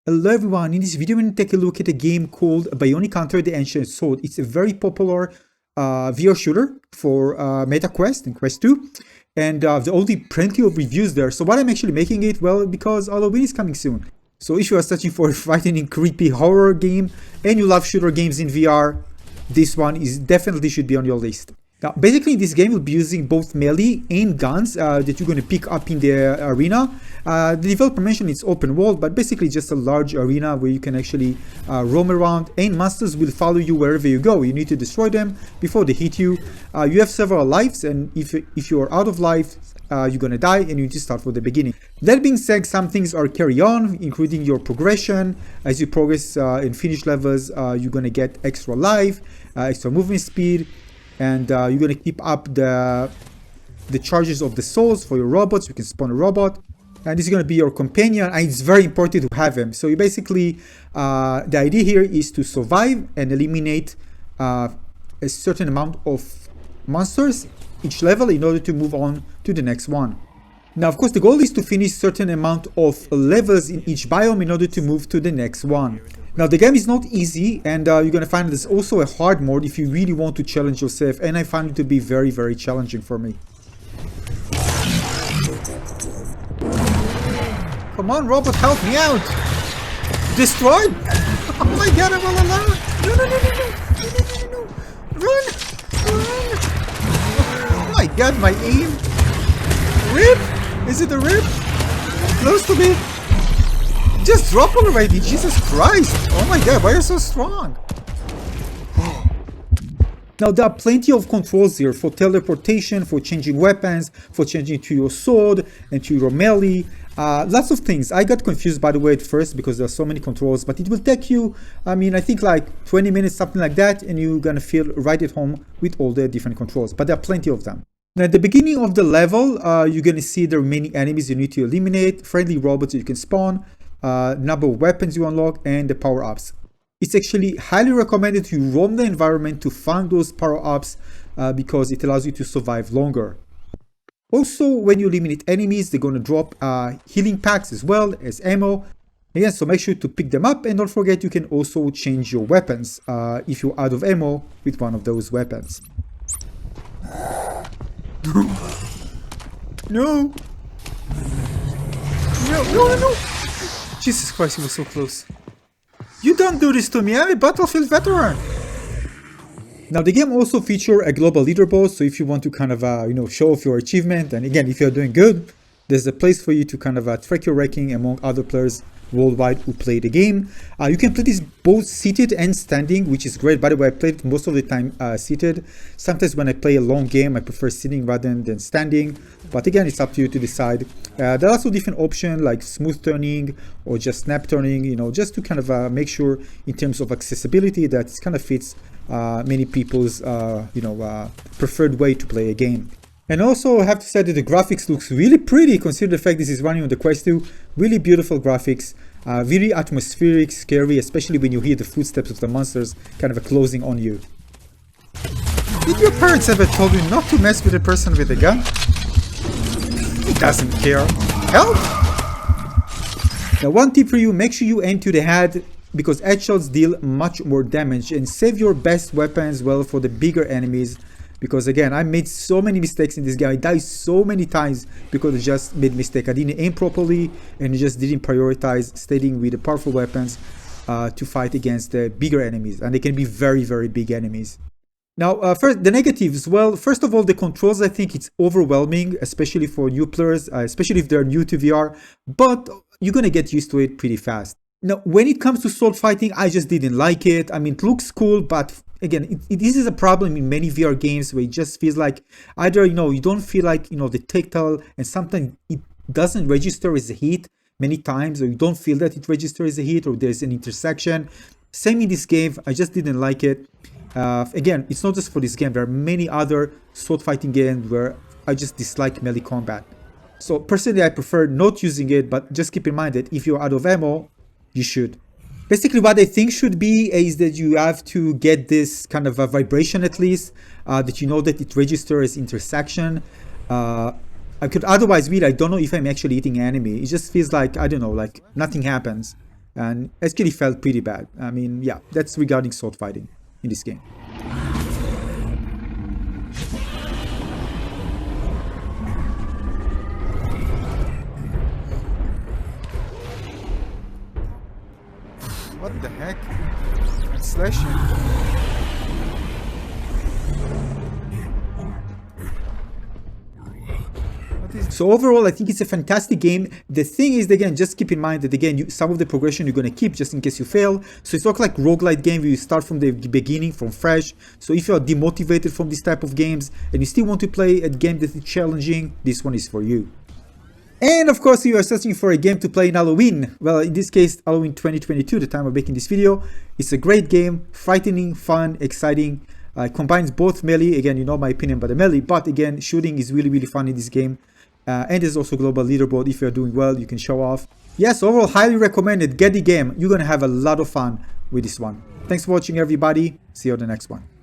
Hello everyone, in this video we're going to take a look at a game called Bionic the Ancient Sword. It's a very popular VR shooter for MetaQuest and Quest 2, and there are already plenty of reviews there. So why I'm actually making it? Well, because Halloween is coming soon. So if you are searching for a frightening, creepy horror game and you love shooter games in VR, this one definitely should be on your list. Now, basically, in this game, you'll be using both melee and guns that you're going to pick up in the arena. The developer mentioned it's open world, but basically just a large arena where you can actually roam around, and monsters will follow you wherever you go. You need to destroy them before they hit you. You have several lives, and if you're out of life, you're going to die, and you need to start from the beginning. That being said, some things are carry on, including your progression. As you progress and finish levels, you're going to get extra life, extra movement speed, and you're going to keep up the charges of the souls for your robots. You can spawn a robot, and this is going to be your companion, and it's very important to have him. So you basically, the idea here is to survive and eliminate a certain amount of monsters each level in order to move on to the next one. Now, of course, the goal is to finish certain amount of levels in each biome in order to move to the next one. Now, the game is not easy, and you're going to find there's also a hard mode if you really want to challenge yourself, and I found it to be very, very challenging for me. Come on, robot, help me out! Destroyed? Oh my god, I'm all alone! No, no, no, no, no, no, no, no, no. Run! Run! Oh my god, my aim! Rip? Is it a rip? Close to me! Just drop already, Jesus Christ! Oh my god, why are you so strong? Now, there are plenty of controls here for teleportation, for changing weapons, for changing to your sword and to your melee. Lots of things. I got confused, by the way, at first because there are so many controls, but it will take you, I think like 20 minutes, something like that, and you're gonna feel right at home with all the different controls, but there are plenty of them. Now, at the beginning of the level, you're gonna see there are many enemies you need to eliminate, friendly robots you can spawn, number of weapons you unlock, and the power-ups. It's actually highly recommended to roam the environment to find those power-ups because it allows you to survive longer. Also, when you eliminate enemies, they're going to drop healing packs as well as ammo. Again, so make sure to pick them up, and don't forget you can also change your weapons if you're out of ammo with one of those weapons. No! No, no, no, no! Jesus Christ, he was so close. You don't do this to me, I'm a Battlefield veteran! Now, the game also features a global leaderboard, so if you want to kind of, show off your achievement, and again, if you're doing good, there's a place for you to kind of track your ranking among other players worldwide who play the game. You can play this both seated and standing, which is great. By the way, I played most of the time seated. Sometimes when I play a long game, I prefer sitting rather than standing. But again, it's up to you to decide. There are also different options like smooth turning or just snap turning, just to kind of make sure in terms of accessibility that it kind of fits many people's, preferred way to play a game. And also, I have to say that the graphics looks really pretty, considering the fact this is running on the Quest 2. Really beautiful graphics, very atmospheric, scary, especially when you hear the footsteps of the monsters kind of closing on you. Did your parents ever told you not to mess with a person with a gun? He doesn't care. Help! Now, one tip for you, make sure you aim to the head, because headshots deal much more damage, and save your best weapons well for the bigger enemies. Because again, I made so many mistakes in this game. I died so many times because I just made mistake. I didn't aim properly, and I just didn't prioritize staying with the powerful weapons to fight against the bigger enemies, and they can be very, very big enemies. Now, first, the negatives. Well, first of all, the controls, I think it's overwhelming, especially for new players, especially if they're new to VR, but you're gonna get used to it pretty fast. Now, when it comes to sword fighting, I just didn't like it. I mean, it looks cool, but again, this is a problem in many VR games where it just feels like either, you don't feel like, the tactile, and sometimes it doesn't register as a hit many times, or you don't feel that it registers as a hit, or there's an intersection. Same in this game, I just didn't like it. Again, it's not just for this game. There are many other sword fighting games where I just dislike melee combat. So personally, I prefer not using it, but just keep in mind that if you're out of ammo, you should. Basically, what I think should be is that you have to get this kind of a vibration at least, that you know that it registers as intersection. I could otherwise read, I don't know if I'm actually hitting an enemy. It just feels like, I don't know, like nothing happens. and actually felt pretty bad. I mean, yeah, that's regarding sword fighting in this game. What the heck? I'm slashing. So overall, I think it's a fantastic game. The thing is, again, just keep in mind that, again, some of the progression you're going to keep just in case you fail. So it's not like roguelite game where you start from the beginning, from fresh. So if you're demotivated from this type of games and you still want to play a game that is challenging, this one is for you. And of course, you are searching for a game to play in Halloween. Well, in this case, Halloween 2022, the time of making this video. It's a great game, frightening, fun, exciting. Combines both melee. Again, you know my opinion about the melee, but again, shooting is really, really fun in this game. And there's also global leaderboard. If you're doing well, you can show off. Yes, overall, highly recommended. Get the game. You're going to have a lot of fun with this one. Thanks for watching, everybody. See you on the next one.